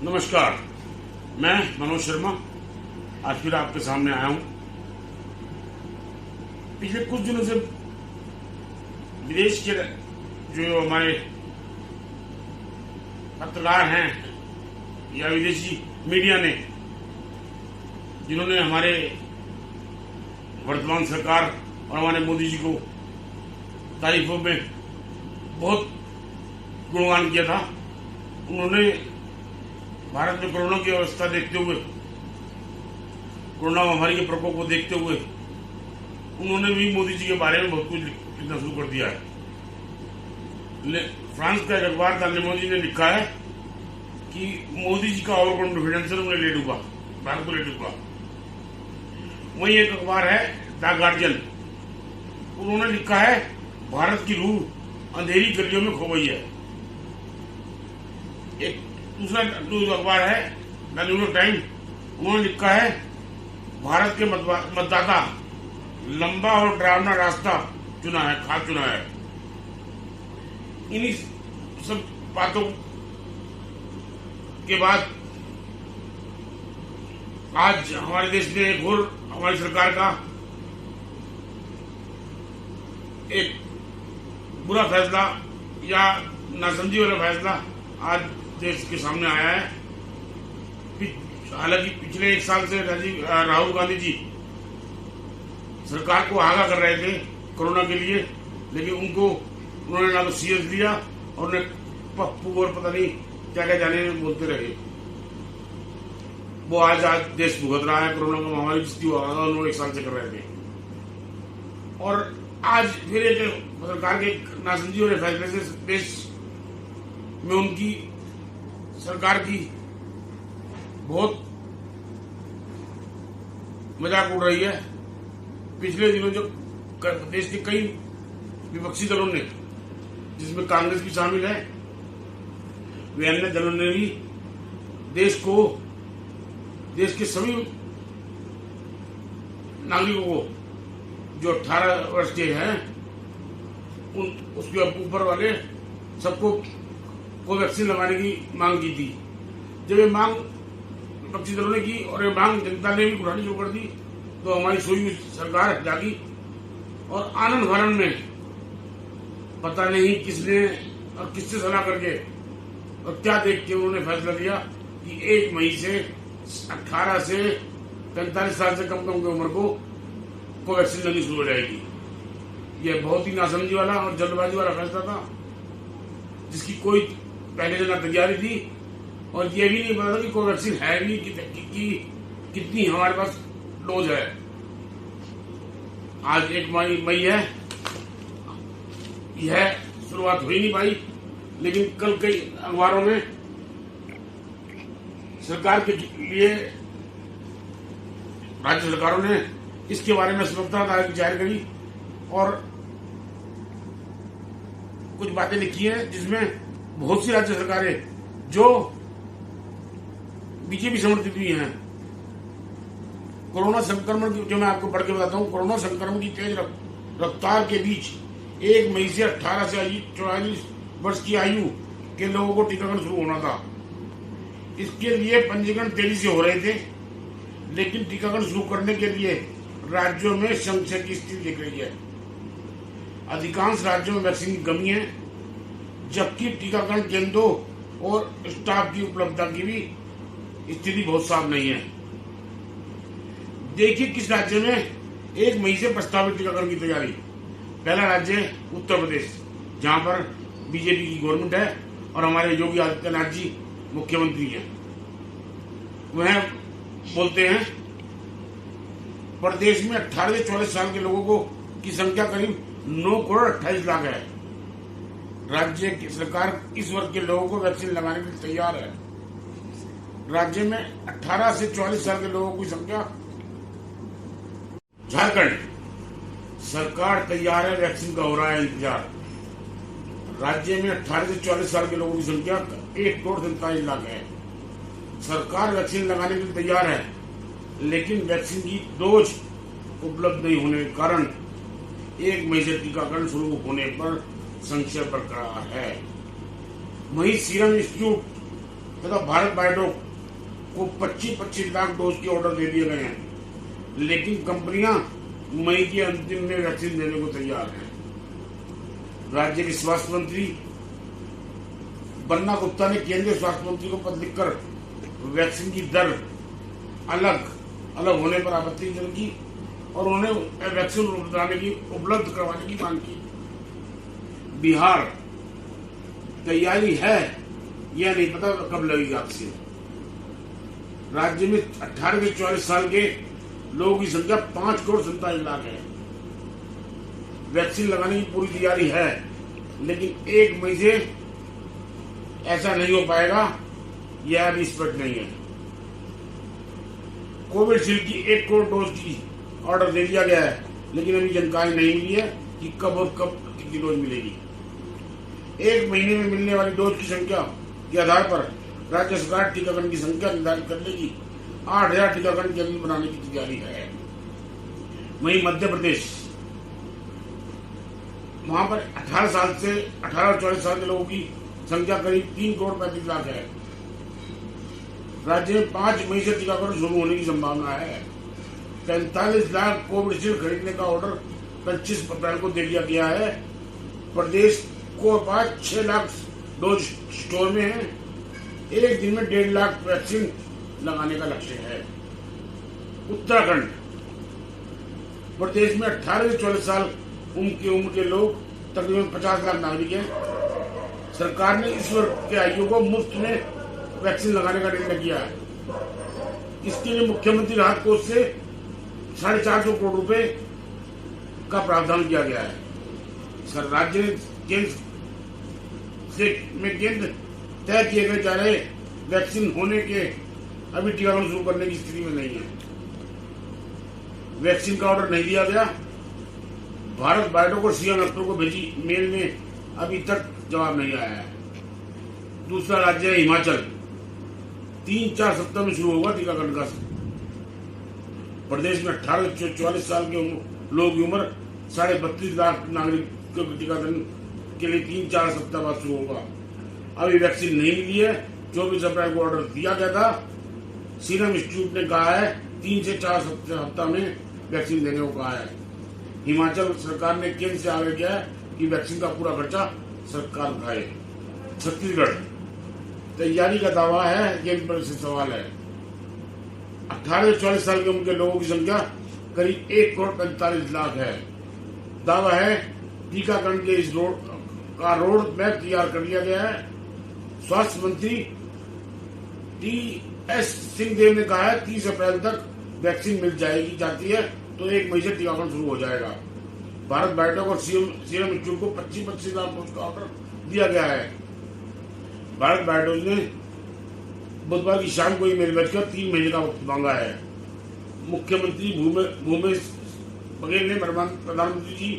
नमस्कार, मैं मनोज शर्मा आज फिर आपके सामने आया हूं। पिछले कुछ दिनों से विदेश के जो हमारे पत्रकार हैं या विदेशी मीडिया ने, जिन्होंने हमारे वर्तमान सरकार और हमारे मोदी जी को तारीफों में बहुत गुणगान किया था, उन्होंने भारत में कोरोना की अवस्था देखते हुए, कोरोना महामारी के प्रकोप को देखते हुए, उन्होंने भी मोदी जी के बारे में बहुत कुछ लिखना शुरू कर दिया है। फ्रांस का एक अखबार द लिमोजिन ने लिखा है कि मोदी जी का ओवर कॉन्फिडेंस उन्हें ले डूबा, भारत को ले डूबा। वहीं एक अखबार है द गार्जियन, उन्होंने लिखा है भारत की रूह अंधेरी गलियों में खो गई है। एक दूसरा अखबार है द न्यूयॉर्क टाइम्स, उन्होंने लिखा है भारत के मतदाता लंबा और डरावना रास्ता चुना है। इन्हीं सब बातों के बाद आज हमारे देश में एक और हमारी सरकार का एक बुरा फैसला या नासमझी वाला फैसला आज देश के सामने आया है। हालांकि पिछले एक साल से राहुल गांधी जी सरकार को आगाह कर रहे थे कोरोना के लिए, लेकिन उन्होंने ना तो सीरियस लिया और उन्हें पप्पू और पता नहीं क्या क्या जाने बोलते रहे। वो आज देश भुगत रहा है कोरोना का महामारी, जिसकी उन्होंने एक साल से कर रहे थे। और आज फिर एक सरकार के नासमझी वाले फैसले से देश में उनकी सरकार की बहुत मजाक उड़ रही है। पिछले दिनों जो देश के कई विपक्षी दलों ने, जिसमें कांग्रेस भी शामिल है, वे अन्य दलों ने भी देश के सभी नागरिकों को जो 18 वर्ष के हैं उसके ऊपर वाले सबको कोवैक्सीन लगाने की मांग की थी। जब ये मांग विपक्षी दलों ने की और ये मांग जनता ने भी उठानी शुरू कर दी, तो हमारी सोई हुई सरकार जागी और आनंद फानंद में पता नहीं किसने और किससे सलाह करके और क्या देख के उन्होंने फैसला लिया कि 1 मई से 18 से 45 साल से कम की उम्र को कोवैक्सीन लगनी शुरू हो जाएगी। यह बहुत ही नासमझी वाला और जल्दबाजी वाला फैसला था, जिसकी कोई पहले से ना तैयारी थी और ये भी नहीं पता था कि कोवैक्सीन है भी कितनी हमारे पास डोज है। आज 1 मई है, यह शुरुआत हो ही नहीं पाई, लेकिन कल कई अखबारों में सरकार के लिए राज्य सरकारों ने इसके बारे में स्पष्टता जाहिर करी और कुछ बातें लिखी हैं, जिसमें बहुत सी राज्य सरकारें जो बीजेपी समर्थित हुई हैं, कोरोना संक्रमण की, जो मैं आपको पढ़ के बताता हूं, कोरोना संक्रमण की तेज रफ्तार के बीच 1 मई से 18 से 44 वर्ष की आयु के लोगों को टीकाकरण शुरू होना था। इसके लिए पंजीकरण तेजी से हो रहे थे, लेकिन टीकाकरण शुरू करने के लिए राज्यों में संशय की स्थिति दिख रही है। अधिकांश राज्यों में वैक्सीन की कमी है, जबकि टीकाकरण केंद्रों और स्टाफ की उपलब्धता की भी स्थिति बहुत साफ नहीं है। देखिए किस राज्य में 1 मई से प्रस्तावित टीकाकरण की तैयारी। पहला राज्य उत्तर प्रदेश, जहां पर बीजेपी की गवर्नमेंट है और हमारे योगी आदित्यनाथ जी मुख्यमंत्री हैं। वह बोलते हैं प्रदेश में 18 से 44 साल के लोगों की संख्या करीब 9 करोड़ 28 लाख है। राज्य की सरकार इस वर्ग के लोगों को वैक्सीन लगाने के लिए तैयार है। राज्य में 18 से 44 साल के लोगों की संख्या। झारखंड सरकार तैयार है, वैक्सीन का हो रहा है इंतजार। राज्य में 18 से 44 साल के लोगों की संख्या 1 करोड़ 47 लाख है। सरकार वैक्सीन लगाने के लिए तैयार है, लेकिन वैक्सीन की डोज उपलब्ध नहीं होने के कारण 1 मई से टीकाकरण शुरू होने पर संशय बरकरार है। वहीं सीरम इंस्टीट्यूट तथा भारत बायोटेक को 25-25 लाख डोज के ऑर्डर दे दिए गए हैं, लेकिन कंपनियां मई के अंतिम में वैक्सीन देने को तैयार हैं। राज्य के स्वास्थ्य मंत्री बन्ना गुप्ता ने केंद्रीय स्वास्थ्य मंत्री को पत्र लिखकर वैक्सीन की दर अलग अलग होने पर आपत्ति जताई की और उन्होंने वैक्सीन उपलब्ध करवाने की मांग की। बिहार तैयारी है या नहीं पता कब लगेगी वैक्सीन। राज्य में 18 से 44 साल के लोगों की संख्या 5,47,00,000 है। वैक्सीन लगाने की पूरी तैयारी है, लेकिन 1 मई से ऐसा नहीं हो पाएगा, यह अभी स्पष्ट नहीं है। कोविशील्ड की 1 करोड़ डोज की ऑर्डर दे दिया गया है, लेकिन अभी जानकारी नहीं मिली है कि कब और कब कितनी डोज मिलेगी। 1 महीने में मिलने वाली डोज की संख्या के आधार पर राज्य सरकार टीकाकरण की संख्या निर्धारित करने की 8,000 टीकाकरण केंद्र बनाने की तैयारी है। वहीं मध्य प्रदेश, वहां पर 18 और 44 साल के लोगों की संख्या करीब 3,35,00,000 है। राज्य में 5 मई से टीकाकरण शुरू होने की संभावना है। 45 लाख कोविशील्ड खरीदने का ऑर्डर 25 अप्रैल को दे दिया गया है। प्रदेश को पास 6 लाख डोज स्टोर में है। एक दिन में 1.5 लाख वैक्सीन लगाने का लक्ष्य है। उत्तराखंड, प्रदेश में 18 से 44 साल उम्र के लोग तकरीबन 50 लाख नागरिक हैं। सरकार ने इस वर्ग के आयु को मुफ्त में वैक्सीन लगाने का निर्णय किया है। इसके लिए मुख्यमंत्री राहत कोष से 450 करोड़ रुपए का प्रावधान किया गया है। सर, राज्य ने केंद्र तय किए गए जा रहे वैक्सीन होने के अभी टीकाकरण शुरू करने की स्थिति में नहीं है। वैक्सीन का ऑर्डर नहीं दिया गया। भारत बायोटेक और सीएम डॉक्टर को भेजी मेल में अभी तक जवाब नहीं आया है। दूसरा राज्य है हिमाचल। 3-4 सप्ताह में शुरू होगा टीकाकरण का। प्रदेश में 18 से 44 साल के लोगों की उम्र 32.5 लाख नागरिकों के टीकाकरण के लिए 3-4 सप्ताह बाद शुरू होगा। अभी वैक्सीन नहीं मिली है। 24 अप्रैल को ऑर्डर दिया गया था। सीरम इंस्टीट्यूट ने कहा है 3 से 4 सप्ताह में वैक्सीन देने को कहा है। हिमाचल सरकार ने केंद्र से आग्रह किया है कि वैक्सीन का पूरा खर्चा सरकार उठाए। छत्तीसगढ़, तैयारी का दावा है, केंद्र पर से सवाल है। 18 से 44 साल के उम्र के लोगों की संख्या करीब 1,45,00,000 है। दावा है टीकाकरण के इस रोड मैप तैयार कर लिया गया है। स्वास्थ्य मंत्री टी.एस. सिंहदेव ने कहा है 30 अप्रैल तक वैक्सीन मिल जाती है तो 1 मई से टीकाकरण शुरू हो जाएगा। भारत बायोटेक और सीरम इंस्टीट्यूट को 25-25 लाख डोज का ऑर्डर दिया गया है। भारत बायोटेक ने बुधवार की शाम को ईमेल भेजकर 3 महीने का वक्त मांगा है। मुख्यमंत्री भूपेश बघेल ने प्रधानमंत्री जी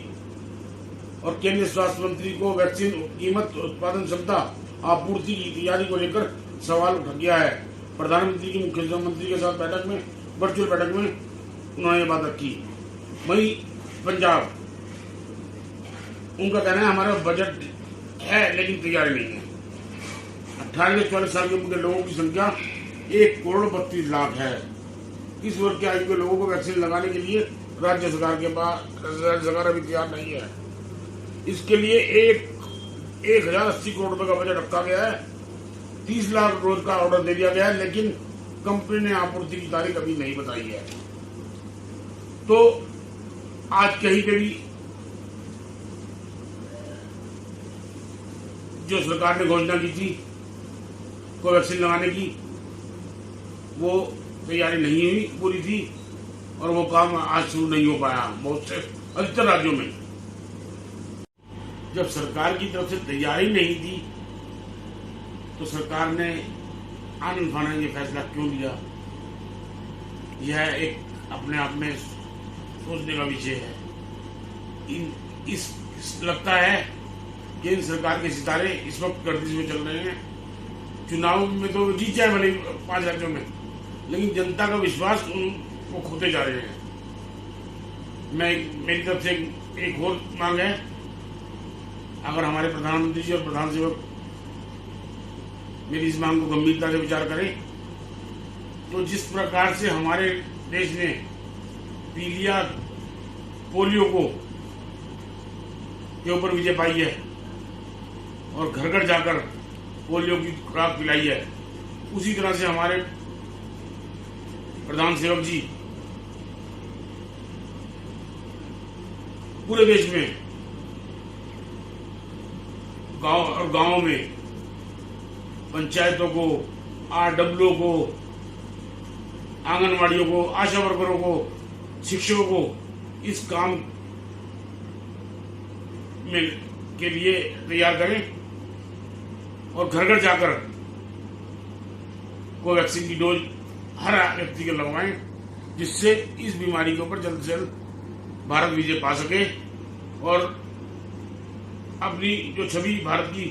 और केंद्रीय स्वास्थ्य मंत्री को वैक्सीन कीमत, उत्पादन क्षमता, आपूर्ति की तैयारी को लेकर सवाल उठा किया है। प्रधानमंत्री की मुख्यमंत्री के साथ वर्चुअल बैठक में उन्होंने ये बात रखी। वहीं पंजाब, उनका कहना है हमारा बजट है लेकिन तैयारी नहीं है। 18 से 44 साल की उम्र के लोगों की संख्या 1,32,00,000 है। इस वर्ग के आयु के लोगों को वैक्सीन लगाने के लिए राज्य सरकार अभी तैयार नहीं है। इसके लिए 1,080 करोड़ रुपए का बजट रखा गया है। 30 लाख डोज का ऑर्डर दे दिया गया है, लेकिन कंपनी ने आपूर्ति की तारीख अभी नहीं बताई है। तो आज कहीं पे भी जो सरकार ने घोषणा की थी कोवैक्सीन लगाने की, वो तैयारी नहीं हुई पूरी थी और वो काम आज शुरू नहीं हो पाया बहुत से अधिकतर राज्यों में। जब सरकार की तरफ से तैयारी नहीं थी तो सरकार ने आनन फानन ये फैसला क्यों लिया, यह एक अपने आप में सोचने का विषय है। इस लगता है केंद्र सरकार के सितारे इस वक्त गर्दिश में चल रहे हैं। चुनाव में तो जीत जाए भले 5 राज्यों में, लेकिन जनता का विश्वास वो खोते जा रहे हैं। मेरी तरफ से एक और मांग है, अगर हमारे प्रधानमंत्री जी और प्रधान सेवक मेरी इस मांग को गंभीरता से विचार करें। तो जिस प्रकार से हमारे देश ने पीलिया पोलियो को के ऊपर विजय पाई है और घर घर जाकर पोलियो की खुराक पिलाई है, उसी तरह से हमारे प्रधान सेवक जी पूरे देश में गांव में पंचायतों को, आरडब्ल्यू को, आंगनवाड़ियों को, आशा वर्करों को, शिक्षकों को इस काम में के लिए तैयार करें और घर घर जाकर कोवैक्सीन की डोज हर व्यक्ति को लगवाएं, जिससे इस बीमारी के ऊपर जल्द से जल्द भारत विजय पा सके और अपनी जो छवि भारत की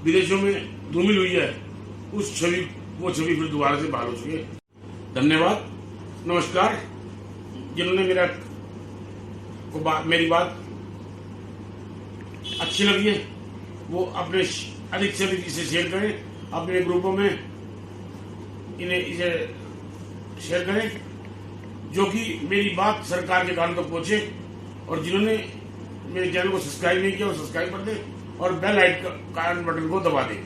विदेशों में धूमिल हुई है, उस छवि फिर दोबारा से बहाल हो सके। धन्यवाद, नमस्कार। जिन्होंने मेरी बात अच्छी लगी है वो अपने अधिक से अधिक इसे शेयर करें, अपने ग्रुपों में इसे शेयर करें, जो कि मेरी बात सरकार के कान तक पहुंचे। और जिन्होंने मेरे चैनल को सब्सक्राइब नहीं किया वो सब्सक्राइब कर दें और बेल आइकन बटन को दबा दें।